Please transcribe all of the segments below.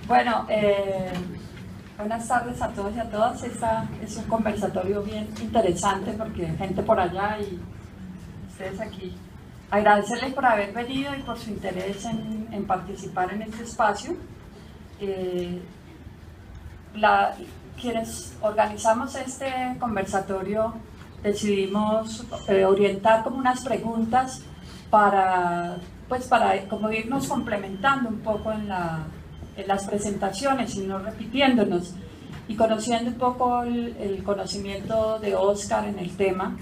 Bueno, buenas tardes a todos y a todas. Esta es un conversatorio bien interesante porque gente por allá y ustedes aquí. Agradecerles por haber venido y por su interés en participar en este espacio. Quienes organizamos este conversatorio decidimos orientar como unas preguntas para como irnos complementando un poco en las presentaciones y no repitiéndonos y conociendo un poco el conocimiento de Oscar en el tema.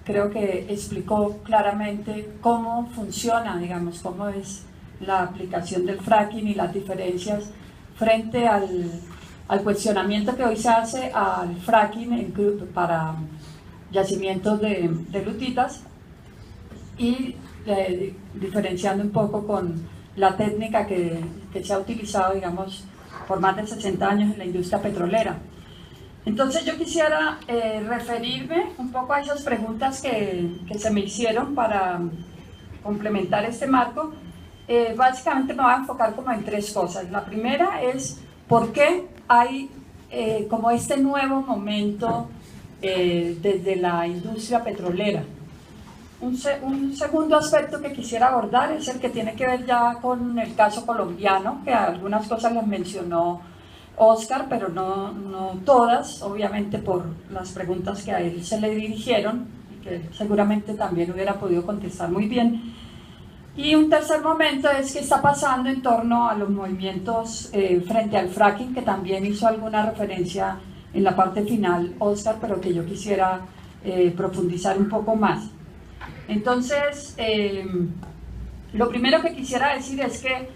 Creo que explicó claramente cómo funciona, digamos, cómo es la aplicación del fracking y las diferencias frente al cuestionamiento que hoy se hace al fracking para yacimientos de lutitas y diferenciando un poco con la técnica que se ha utilizado, digamos, por más de 60 años en la industria petrolera. Entonces yo quisiera referirme un poco a esas preguntas que se me hicieron para complementar este marco. Básicamente me voy a enfocar como en tres cosas. La primera es por qué hay como este nuevo momento desde la industria petrolera. Un segundo aspecto que quisiera abordar es el que tiene que ver ya con el caso colombiano, que algunas cosas las mencionó Oscar, pero no todas, obviamente por las preguntas que a él se le dirigieron, y que seguramente también hubiera podido contestar muy bien. Y un tercer momento es qué está pasando en torno a los movimientos frente al fracking, que también hizo alguna referencia en la parte final Oscar, pero que yo quisiera profundizar un poco más. Entonces, lo primero que quisiera decir es que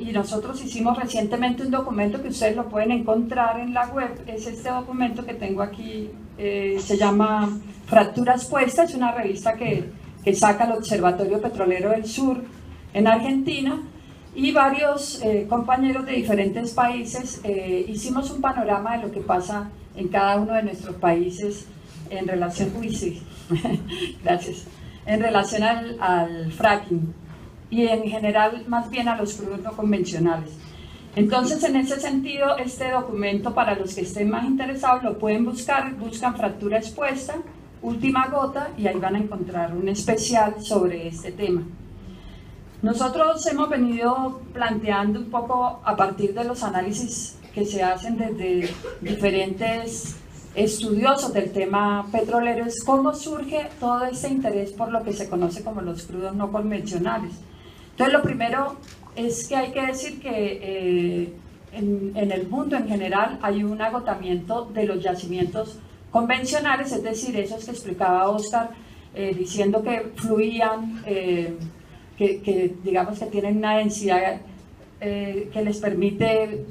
y nosotros hicimos recientemente un documento que ustedes lo pueden encontrar en la web, es este documento que tengo aquí, se llama Fractura Expuesta, es una revista que saca el Observatorio Petrolero del Sur en Argentina, y varios compañeros de diferentes países hicimos un panorama de lo que pasa en cada uno de nuestros países en relación, gracias, en relación al fracking y en general más bien a los crudos no convencionales. Entonces, en ese sentido, este documento, para los que estén más interesados, lo pueden buscar, buscan Fractura Expuesta, Última Gota, y ahí van a encontrar un especial sobre este tema. Nosotros hemos venido planteando un poco a partir de los análisis que se hacen desde diferentes estudiosos del tema petrolero, es cómo surge todo este interés por lo que se conoce como los crudos no convencionales. Entonces, lo primero es que hay que decir que en el mundo en general hay un agotamiento de los yacimientos convencionales, es decir, esos que explicaba Oscar, diciendo que fluían, que digamos que tienen una densidad que les permite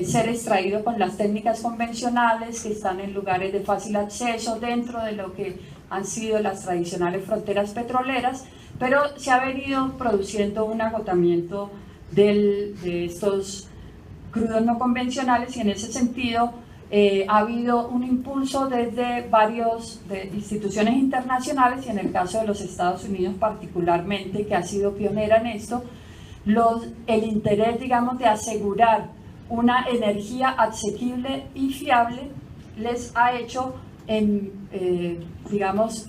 ser extraído con las técnicas convencionales, que están en lugares de fácil acceso dentro de lo que han sido las tradicionales fronteras petroleras, pero se ha venido produciendo un agotamiento de estos crudos no convencionales, y en ese sentido ha habido un impulso desde varias instituciones internacionales, y en el caso de los Estados Unidos particularmente, que ha sido pionera en esto, el interés, digamos, de asegurar una energía asequible y fiable les ha hecho, digamos,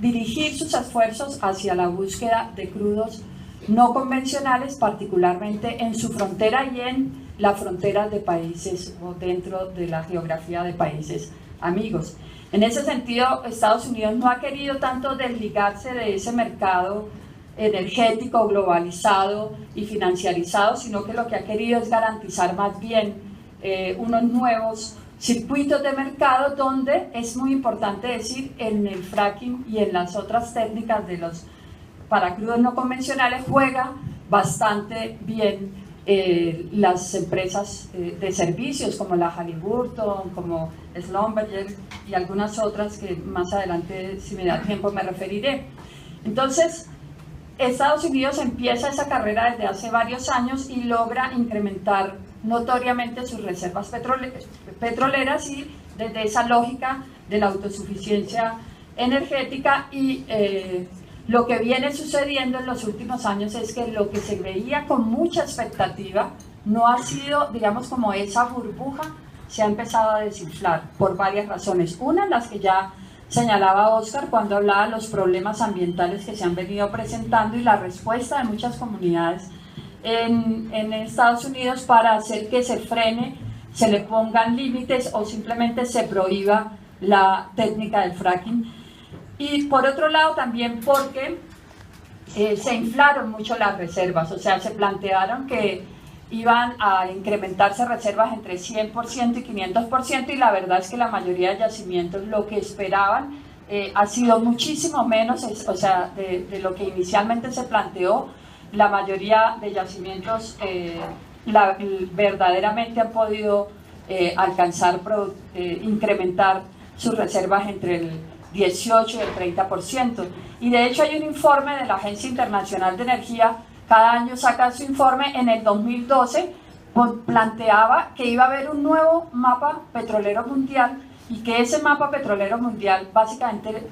dirigir sus esfuerzos hacia la búsqueda de crudos no convencionales, particularmente en su frontera y en la frontera de países o dentro de la geografía de países amigos. En ese sentido, Estados Unidos no ha querido tanto desligarse de ese mercado energético globalizado y financiarizado, sino que lo que ha querido es garantizar más bien unos nuevos circuitos de mercado, donde es muy importante decir, en el fracking y en las otras técnicas para crudos no convencionales juega bastante bien las empresas de servicios como la Halliburton, como Schlumberger y algunas otras que más adelante, si me da tiempo, me referiré. Entonces, Estados Unidos empieza esa carrera desde hace varios años y logra incrementar notoriamente sus reservas petroleras, y desde esa lógica de la autosuficiencia energética y lo que viene sucediendo en los últimos años es que lo que se veía con mucha expectativa no ha sido, digamos, como esa burbuja se ha empezado a desinflar por varias razones. Una, las que ya señalaba Oscar cuando hablaba de los problemas ambientales que se han venido presentando y la respuesta de muchas comunidades en Estados Unidos para hacer que se frene, se le pongan límites o simplemente se prohíba la técnica del fracking. Y por otro lado también porque se inflaron mucho las reservas, o sea, se plantearon que iban a incrementarse reservas entre 100% y 500%, y la verdad es que la mayoría de yacimientos lo que esperaban ha sido muchísimo menos, o sea, de lo que inicialmente se planteó. La mayoría de yacimientos verdaderamente han podido alcanzar, incrementar sus reservas entre el 18 y el 30%. Y de hecho hay un informe de la Agencia Internacional de Energía, cada año saca su informe. En el 2012 planteaba que iba a haber un nuevo mapa petrolero mundial y que ese mapa petrolero mundial básicamente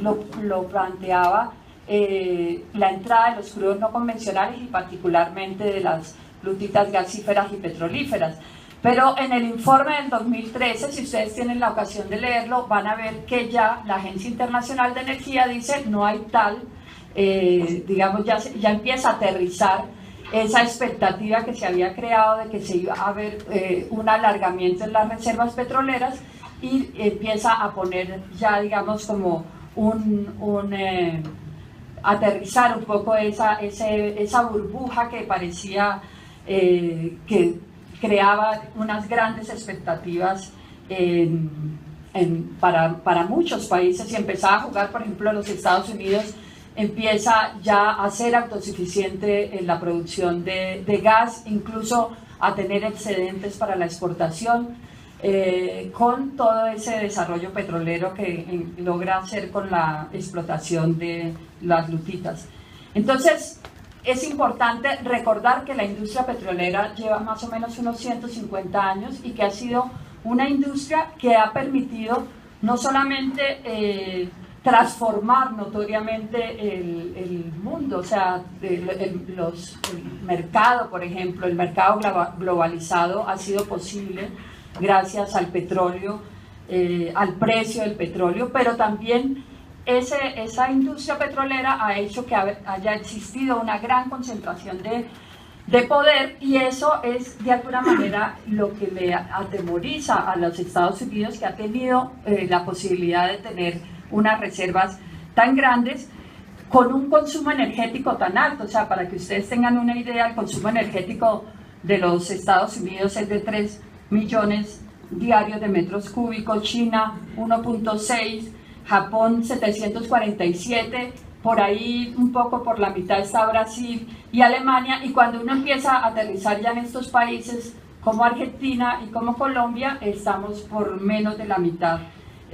lo planteaba la entrada de los crudos no convencionales y particularmente de las lutitas gasíferas y petrolíferas. Pero en el informe del 2013, si ustedes tienen la ocasión de leerlo, van a ver que ya la Agencia Internacional de Energía dice no hay tal, digamos, ya empieza a aterrizar esa expectativa que se había creado de que se iba a haber un alargamiento en las reservas petroleras, y empieza a poner ya, digamos, como aterrizar un poco esa burbuja que parecía que creaba unas grandes expectativas para muchos países, y empezaba a jugar, por ejemplo, los Estados Unidos empieza ya a ser autosuficiente en la producción de gas, incluso a tener excedentes para la exportación, con todo ese desarrollo petrolero que logra hacer con la explotación de las lutitas. Entonces, es importante recordar que la industria petrolera lleva más o menos unos 150 años y que ha sido una industria que ha permitido no solamente transformar notoriamente el mundo, o sea, el mercado, por ejemplo, el mercado globalizado ha sido posible gracias al petróleo, al precio del petróleo, pero también esa industria petrolera ha hecho que haya existido una gran concentración de poder, y eso es de alguna manera lo que le atemoriza a los Estados Unidos, que ha tenido la posibilidad de tener unas reservas tan grandes con un consumo energético tan alto. O sea, para que ustedes tengan una idea, el consumo energético de los Estados Unidos es de 3 millones diarios de metros cúbicos, China 1.6, Japón 747, por ahí un poco por la mitad está Brasil y Alemania, y cuando uno empieza a aterrizar ya en estos países como Argentina y como Colombia, estamos por menos de la mitad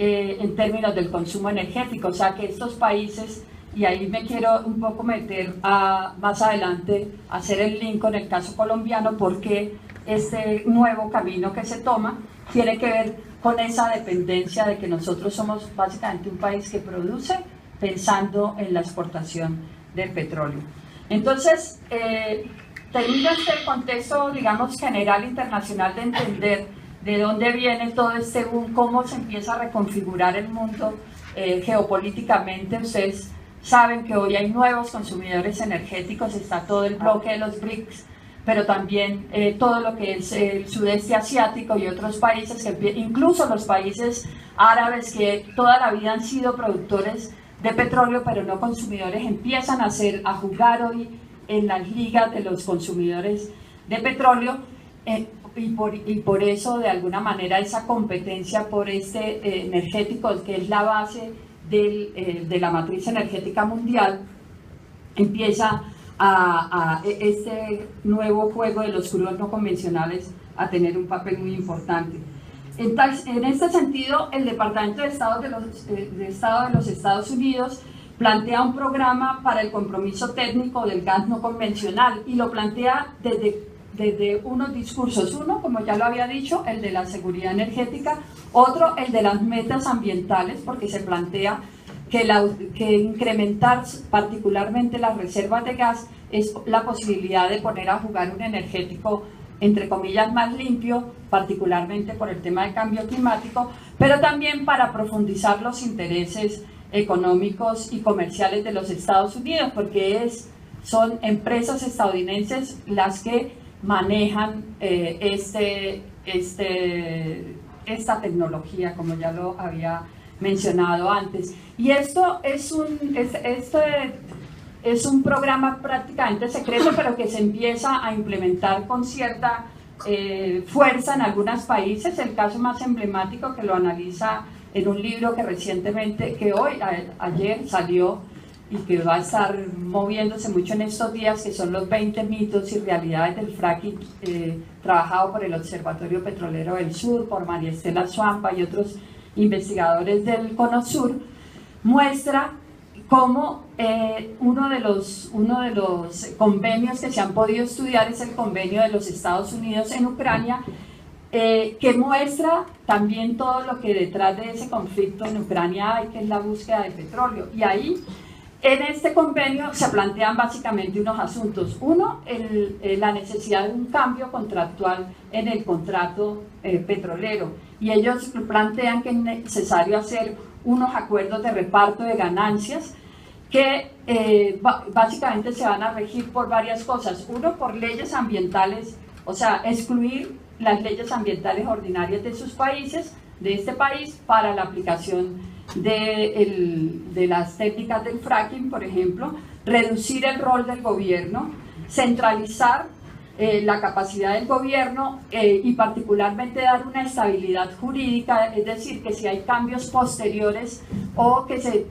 en términos del consumo energético. O sea que estos países, y ahí me quiero un poco meter más adelante, hacer el link con el caso colombiano, porque este nuevo camino que se toma tiene que ver con esa dependencia de que nosotros somos básicamente un país que produce pensando en la exportación del petróleo. Entonces, termina este contexto, digamos, general internacional de entender de dónde viene todo este boom, cómo se empieza a reconfigurar el mundo geopolíticamente. Ustedes saben que hoy hay nuevos consumidores energéticos, está todo el bloque de los BRICS, pero también todo lo que es el sudeste asiático y otros países, incluso los países árabes que toda la vida han sido productores de petróleo pero no consumidores, empiezan a jugar hoy en las ligas de los consumidores de petróleo, y por eso de alguna manera esa competencia por este energético, que es la base de la matriz energética mundial, empieza este nuevo juego de los crudos no convencionales a tener un papel muy importante. En este sentido, el Departamento de Estado de los Estados Unidos plantea un programa para el compromiso técnico del gas no convencional, y lo plantea desde unos discursos. Uno, como ya lo había dicho, el de la seguridad energética; otro, el de las metas ambientales, porque se plantea que incrementar particularmente las reservas de gas es la posibilidad de poner a jugar un energético, entre comillas, más limpio, particularmente por el tema del cambio climático, pero también para profundizar los intereses económicos y comerciales de los Estados Unidos, porque son empresas estadounidenses las que manejan esta tecnología, como ya lo había mencionado antes. Y esto es un programa prácticamente secreto, pero que se empieza a implementar con cierta fuerza en algunos países. El caso más emblemático, que lo analiza en un libro que recientemente, ayer salió y que va a estar moviéndose mucho en estos días, que son los 20 mitos y realidades del fracking, trabajado por el Observatorio Petrolero del Sur, por María Estela Suampa y otros investigadores del Cono Sur, muestra cómo uno de los convenios que se han podido estudiar es el convenio de los Estados Unidos en Ucrania, que muestra también todo lo que detrás de ese conflicto en Ucrania hay, que es la búsqueda de petróleo. Y ahí, en este convenio, se plantean básicamente unos asuntos. Uno, la necesidad de un cambio contractual en el contrato petrolero. Y ellos plantean que es necesario hacer unos acuerdos de reparto de ganancias que básicamente se van a regir por varias cosas. Uno, por leyes ambientales, o sea, excluir las leyes ambientales ordinarias de sus países, de este país, para la aplicación de las técnicas del fracking, por ejemplo, reducir el rol del gobierno, centralizar la capacidad del gobierno y particularmente dar una estabilidad jurídica, es decir, que si hay cambios posteriores o que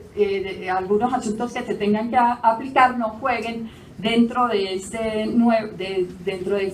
algunos asuntos que se tengan que aplicar no jueguen dentro de este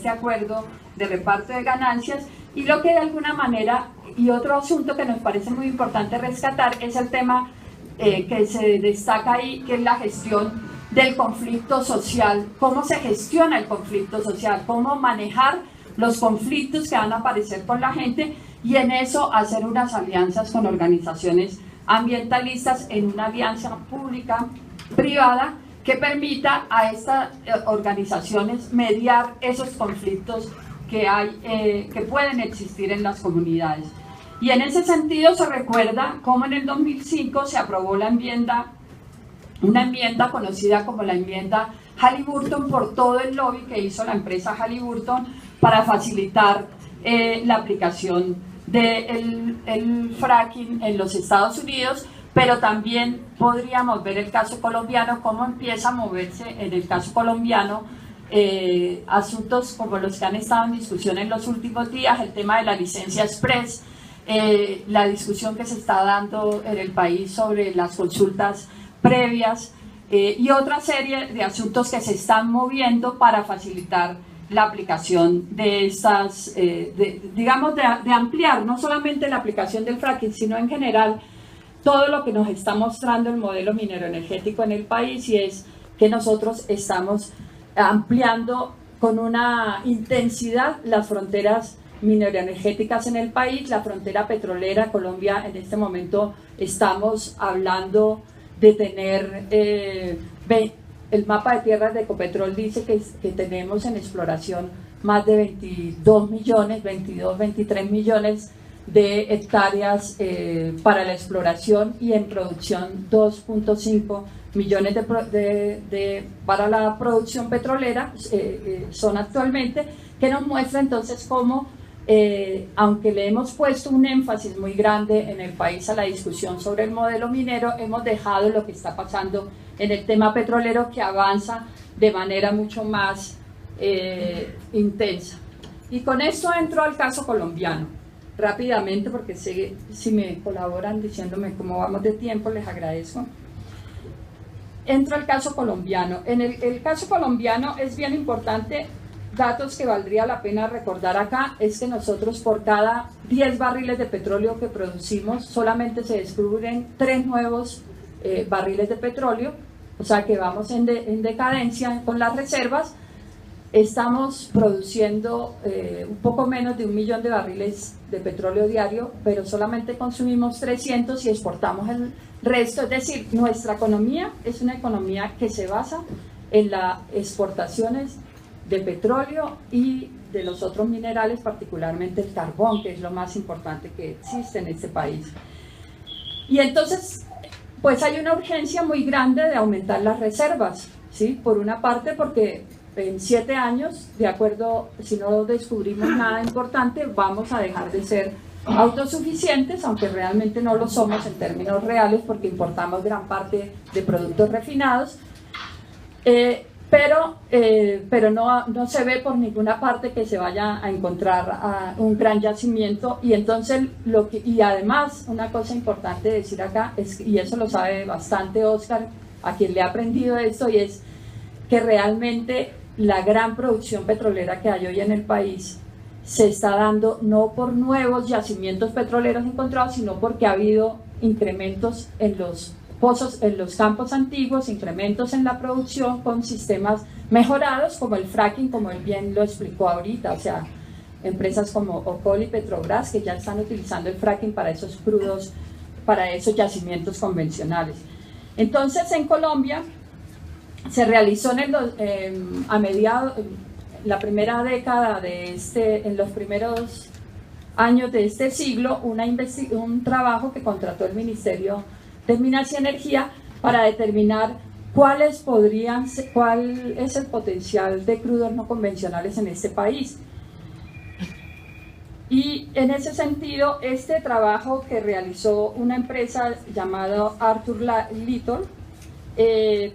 acuerdo de reparto de ganancias. Y lo que de alguna manera, y otro asunto que nos parece muy importante rescatar, es el tema que se destaca ahí, que es la gestión del conflicto social, cómo se gestiona el conflicto social, cómo manejar los conflictos que van a aparecer con la gente, y en eso hacer unas alianzas con organizaciones ambientalistas, en una alianza pública-privada que permita a estas organizaciones mediar esos conflictos que pueden existir en las comunidades. Y en ese sentido se recuerda cómo en el 2005 se aprobó una enmienda conocida como la enmienda Halliburton, por todo el lobby que hizo la empresa Halliburton para facilitar la aplicación del fracking en los Estados Unidos. Pero también podríamos ver el caso colombiano, cómo empieza a moverse en el caso colombiano asuntos como los que han estado en discusión en los últimos días, el tema de la licencia express, la discusión que se está dando en el país sobre las consultas previas y otra serie de asuntos que se están moviendo para facilitar la aplicación de estas, digamos, de ampliar no solamente la aplicación del fracking, sino en general todo lo que nos está mostrando el modelo minero energético en el país, y es que nosotros estamos ampliando con una intensidad las fronteras mineroenergéticas en el país. La frontera petrolera, Colombia en este momento estamos hablando de tener, el mapa de tierras de Ecopetrol dice que tenemos en exploración más de 22 millones, 23 millones de hectáreas para la exploración, y en producción 2.5 millones para la producción petrolera son actualmente, que nos muestra entonces cómo, aunque le hemos puesto un énfasis muy grande en el país a la discusión sobre el modelo minero, hemos dejado lo que está pasando en el tema petrolero, que avanza de manera mucho más intensa. Y con esto entro al caso colombiano rápidamente, porque sé, si me colaboran diciéndome cómo vamos de tiempo, les agradezco. Entro al caso colombiano. En el caso colombiano es bien importante, datos que valdría la pena recordar acá, es que nosotros por cada 10 barriles de petróleo que producimos, solamente se descubren 3 nuevos barriles de petróleo, o sea que vamos en decadencia con las reservas. estamos produciendo un poco menos de 1 millón de barriles de petróleo diario, pero solamente consumimos 300 y exportamos el resto. Es decir, nuestra economía es una economía que se basa en las exportaciones de petróleo y de los otros minerales, particularmente el carbón, que es lo más importante que existe en este país. Y entonces, pues hay una urgencia muy grande de aumentar las reservas, ¿sí? Por una parte porque en 7 años, de acuerdo, si no descubrimos nada importante, vamos a dejar de ser autosuficientes, aunque realmente no lo somos en términos reales porque importamos gran parte de productos refinados, pero no se ve por ninguna parte que se vaya a encontrar un gran yacimiento. Y entonces, y además, una cosa importante decir acá, y eso lo sabe bastante Oscar, a quien le ha aprendido esto, y es que realmente la gran producción petrolera que hay hoy en el país se está dando no por nuevos yacimientos petroleros encontrados, sino porque ha habido incrementos en los pozos, en los campos antiguos, incrementos en la producción con sistemas mejorados como el fracking, como él bien lo explicó ahorita. O sea, empresas como Ocol y Petrobras que ya están utilizando el fracking para esos crudos, para esos yacimientos convencionales. Entonces, en Colombia se realizó a mediados, la primera década en los primeros años de este siglo, un trabajo que contrató el Ministerio de Minas y Energía para determinar cuál es el potencial de crudos no convencionales en este país. Y en ese sentido, este trabajo que realizó una empresa llamada Arthur Little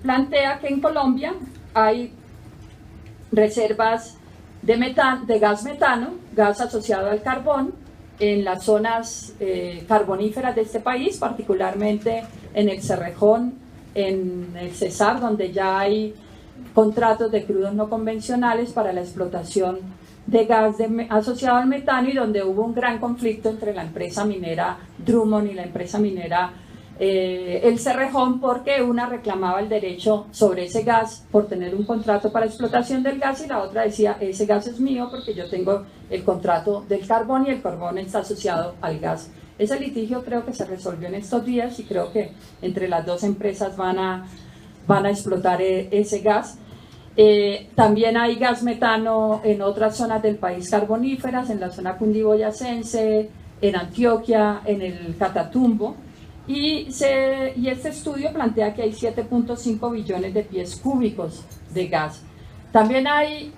plantea que en Colombia hay reservas de gas metano, gas asociado al carbón, en las zonas carboníferas de este país, particularmente en el Cerrejón, en el Cesar, donde ya hay contratos de crudos no convencionales para la explotación de gas asociado al metano, y donde hubo un gran conflicto entre la empresa minera Drummond y la empresa minera el Cerrejón, porque una reclamaba el derecho sobre ese gas por tener un contrato para explotación del gas, y la otra decía, ese gas es mío porque yo tengo el contrato del carbón y el carbón está asociado al gas. Ese litigio creo que se resolvió en estos días y creo que entre las dos empresas van a explotar ese gas. También hay gas metano en otras zonas del país carboníferas, en la zona cundiboyacense, en Antioquia, en el Catatumbo. Y este estudio plantea que hay 7.5 billones de pies cúbicos de gas. También hay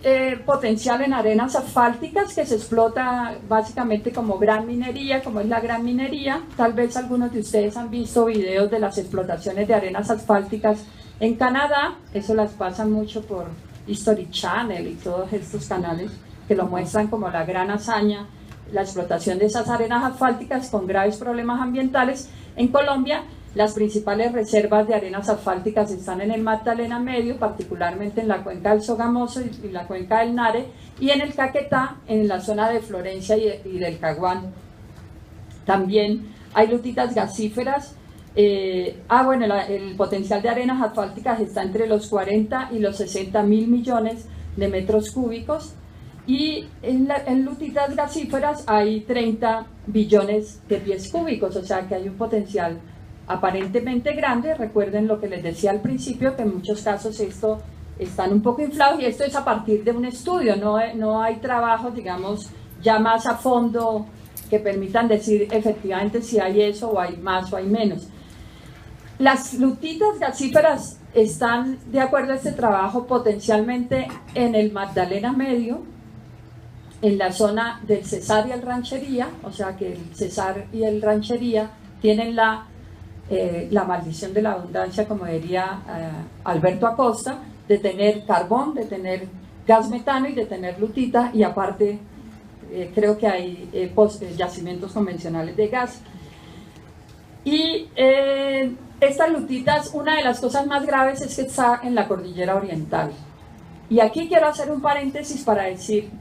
potencial en arenas asfálticas que se explota básicamente como gran minería, como es la gran minería. Tal vez algunos de ustedes han visto videos de las explotaciones de arenas asfálticas en Canadá. Eso las pasan mucho por History Channel y todos estos canales que lo muestran como la gran hazaña, la explotación de esas arenas asfálticas con graves problemas ambientales. En Colombia, las principales reservas de arenas asfálticas están en el Magdalena Medio, particularmente en la cuenca del Sogamoso y la cuenca del Nare, y en el Caquetá, en la zona de Florencia y del Caguán. También hay lutitas gasíferas. El potencial de arenas asfálticas está entre los 40 y los 60 mil millones de metros cúbicos. Y en lutitas gasíferas hay 30 billones de pies cúbicos, o sea que hay un potencial aparentemente grande. Recuerden lo que les decía al principio, que en muchos casos esto están un poco inflados, y esto es a partir de un estudio, no hay trabajos, digamos, ya más a fondo que permitan decir efectivamente si hay eso o hay más o hay menos. Las lutitas gasíferas están, de acuerdo a este trabajo, potencialmente en el Magdalena Medio, en la zona del Cesar y el Ranchería, o sea que el Cesar y el Ranchería tienen la maldición de la abundancia, como diría Alberto Acosta, de tener carbón, de tener gas metano y de tener lutita, y aparte creo que hay yacimientos convencionales de gas. Y estas lutitas, una de las cosas más graves es que está en la cordillera oriental. Y aquí quiero hacer un paréntesis para decir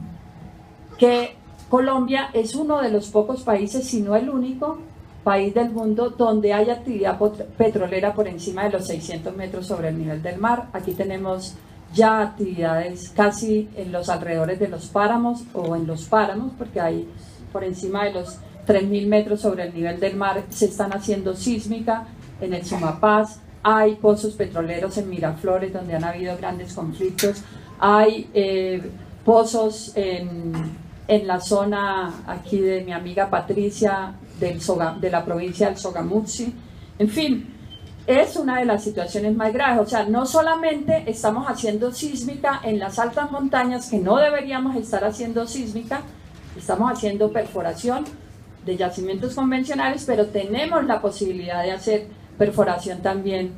que Colombia es uno de los pocos países, si no el único país del mundo, donde hay actividad petrolera por encima de los 600 metros sobre el nivel del mar. Aquí tenemos ya actividades casi en los alrededores de los páramos o en los páramos, porque hay por encima de los 3.000 metros sobre el nivel del mar, se están haciendo sísmica en el Sumapaz, hay pozos petroleros en Miraflores donde han habido grandes conflictos, hay pozos en la zona aquí de mi amiga Patricia de la provincia del Sogamuxi. En fin, es una de las situaciones más graves. O sea, no solamente estamos haciendo sísmica en las altas montañas, que no deberíamos estar haciendo sísmica, estamos haciendo perforación de yacimientos convencionales, pero tenemos la posibilidad de hacer perforación también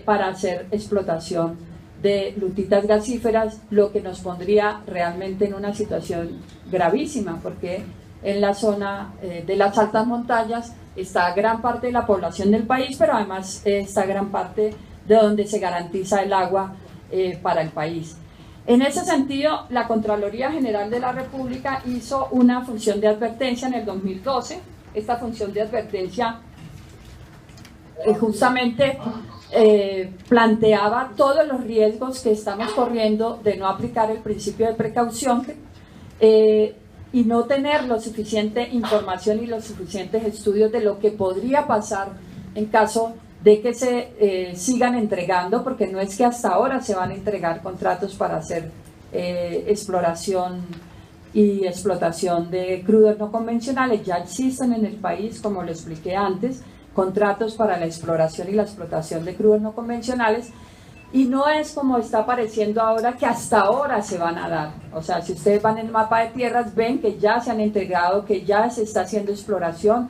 para hacer explotación de lutitas gasíferas, lo que nos pondría realmente en una situación gravísima, porque en la zona de las altas montañas está gran parte de la población del país, pero además está gran parte de donde se garantiza el agua para el país. En ese sentido, la Contraloría General de la República hizo una función de advertencia en el 2012. Esta función de advertencia justamente planteaba todos los riesgos que estamos corriendo de no aplicar el principio de precaución y no tener lo suficiente información y los suficientes estudios de lo que podría pasar en caso de que se sigan entregando, porque no es que hasta ahora se van a entregar contratos para hacer exploración y explotación de crudos no convencionales. Ya existen en el país, como lo expliqué antes, contratos para la exploración y la explotación de crudos no convencionales, y no es como está apareciendo ahora, que hasta ahora se van a dar. O sea, si ustedes van en el mapa de tierras, ven que ya se han entregado, que ya se está haciendo exploración,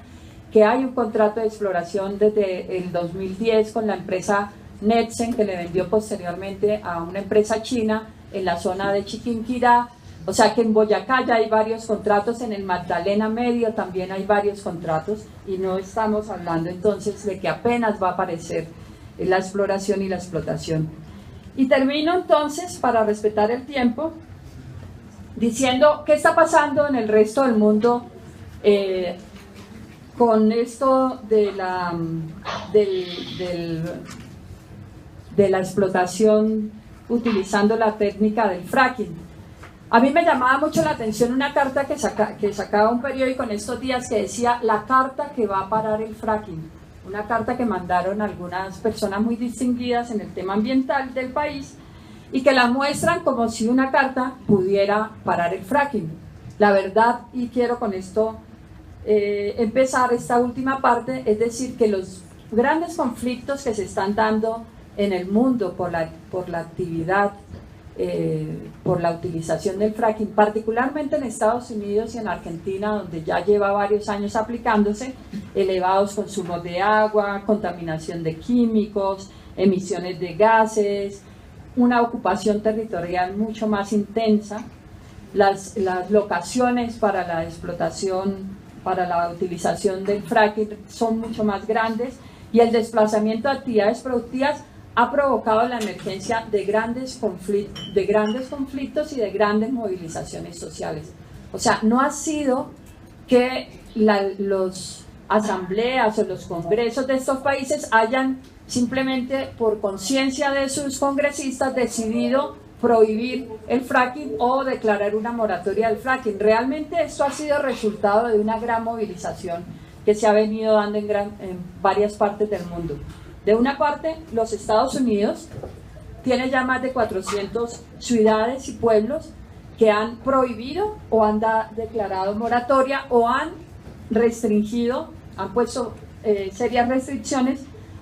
que hay un contrato de exploración desde el 2010 con la empresa Netsen, que le vendió posteriormente a una empresa china en la zona de Chiquinquirá. O sea que en Boyacá ya hay varios contratos, en el Magdalena Medio también hay varios contratos, y no estamos hablando entonces de que apenas va a aparecer la exploración y la explotación. Y termino entonces, para respetar el tiempo, diciendo qué está pasando en el resto del mundo con esto de la explotación utilizando la técnica del fracking. A mí me llamaba mucho la atención una carta que sacaba un periódico en estos días que decía la carta que va a parar el fracking. Una carta que mandaron algunas personas muy distinguidas en el tema ambiental del país y que la muestran como si una carta pudiera parar el fracking. La verdad, y quiero con esto empezar esta última parte, es decir, que los grandes conflictos que se están dando en el mundo por la actividad, por la utilización del fracking, particularmente en Estados Unidos y en Argentina, donde ya lleva varios años aplicándose, elevados consumos de agua, contaminación de químicos, emisiones de gases, una ocupación territorial mucho más intensa, las locaciones para la explotación, para la utilización del fracking son mucho más grandes, y el desplazamiento de actividades productivas ha provocado la emergencia de grandes conflictos y de grandes movilizaciones sociales. O sea, no ha sido que los asambleas o los congresos de estos países hayan simplemente por conciencia de sus congresistas decidido prohibir el fracking o declarar una moratoria del fracking. Realmente esto ha sido resultado de una gran movilización que se ha venido dando en varias partes del mundo. De una parte, los Estados Unidos tiene ya más de 400 ciudades y pueblos que han prohibido o han declarado moratoria o han restringido, han puesto serias restricciones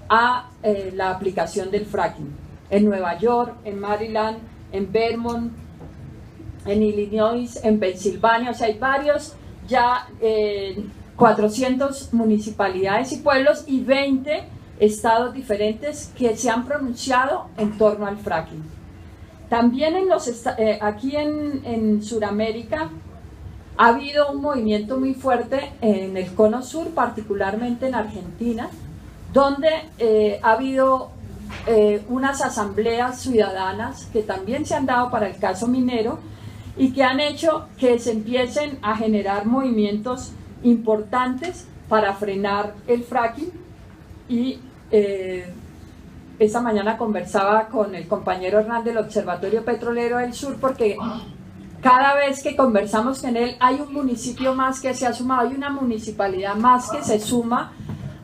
a la aplicación del fracking. En Nueva York, en Maryland, en Vermont, en Illinois, en Pensilvania, o sea, hay varios ya 400 municipalidades y pueblos y 20 estados diferentes que se han pronunciado en torno al fracking. También aquí en Sudamérica ha habido un movimiento muy fuerte en el Cono Sur, particularmente en Argentina, donde ha habido unas asambleas ciudadanas que también se han dado para el caso minero y que han hecho que se empiecen a generar movimientos importantes para frenar el fracking y esta mañana conversaba con el compañero Hernán del Observatorio Petrolero del Sur, porque cada vez que conversamos con él hay un municipio más que se ha sumado, hay una municipalidad más que se suma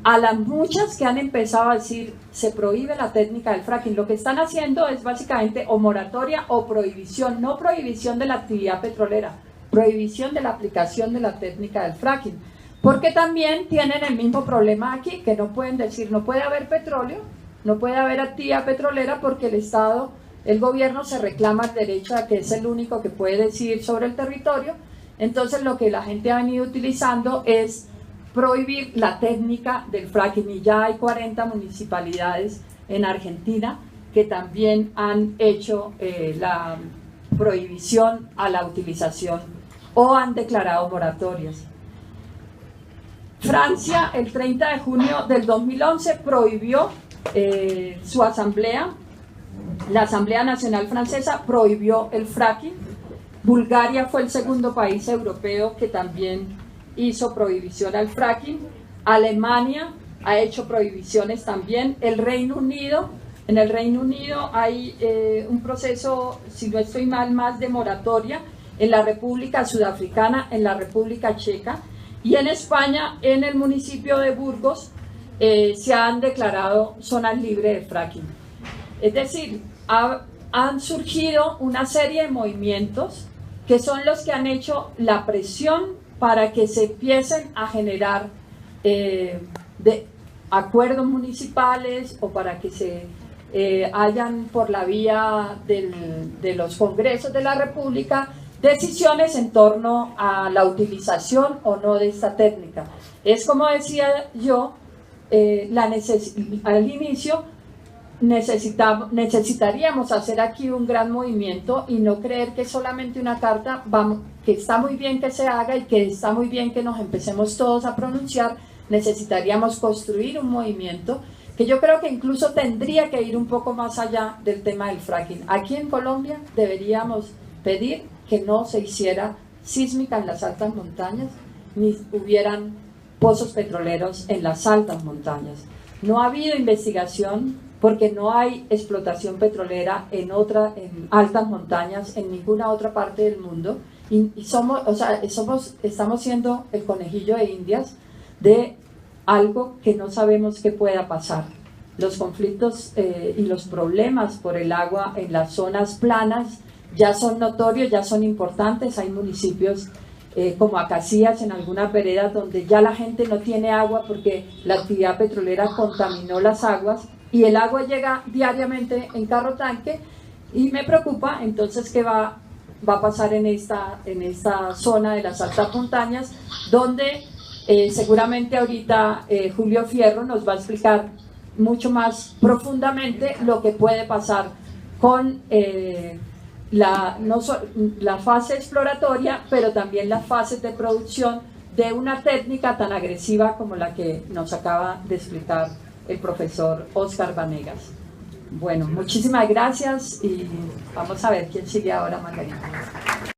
a las muchas que han empezado a decir se prohíbe la técnica del fracking. Lo que están haciendo es básicamente o moratoria o prohibición, no prohibición de la actividad petrolera, prohibición de la aplicación de la técnica del fracking, porque también tienen el mismo problema aquí, que no pueden decir no puede haber petróleo, no puede haber actividad petrolera porque el Estado, el gobierno se reclama el derecho a que es el único que puede decidir sobre el territorio. Entonces lo que la gente ha venido utilizando es prohibir la técnica del fracking, y ya hay 40 municipalidades en Argentina que también han hecho la prohibición a la utilización o han declarado moratorias. Francia, el 30 de junio del 2011, prohibió su asamblea, la Asamblea Nacional Francesa prohibió el fracking. Bulgaria fue el segundo país europeo que también hizo prohibición al fracking. Alemania ha hecho prohibiciones también. El Reino Unido, en el Reino Unido hay un proceso, si no estoy mal, más de moratoria, en la República Sudafricana, en la República Checa, y en España, en el municipio de Burgos, se han declarado zonas libres de fracking. Es decir, han surgido una serie de movimientos que son los que han hecho la presión para que se empiecen a generar de acuerdos municipales, o para que se hayan por la vía de los congresos de la República decisiones en torno a la utilización o no de esta técnica. Es como decía yo al inicio, necesitaríamos hacer aquí un gran movimiento y no creer que solamente una carta, que está muy bien que se haga y que está muy bien que nos empecemos todos a pronunciar. Necesitaríamos construir un movimiento que yo creo que incluso tendría que ir un poco más allá del tema del fracking. Aquí en Colombia deberíamos pedir que no se hiciera sísmica en las altas montañas, ni hubieran pozos petroleros en las altas montañas. No ha habido investigación porque no hay explotación petrolera en altas montañas en ninguna otra parte del mundo, y estamos siendo el conejillo de Indias de algo que no sabemos qué pueda pasar. Los conflictos y los problemas por el agua en las zonas planas ya son notorios, ya son importantes. Hay municipios como Acacías, en algunas veredas, donde ya la gente no tiene agua porque la actividad petrolera contaminó las aguas, y el agua llega diariamente en carro tanque, y me preocupa entonces qué va a pasar en esta zona de las altas montañas, donde seguramente ahorita Julio Fierro nos va a explicar mucho más profundamente lo que puede pasar con la fase exploratoria, pero también las fases de producción de una técnica tan agresiva como la que nos acaba de explicar el profesor Óscar Vanegas. Bueno, muchísimas gracias, y vamos a ver quién sigue ahora, Margarita.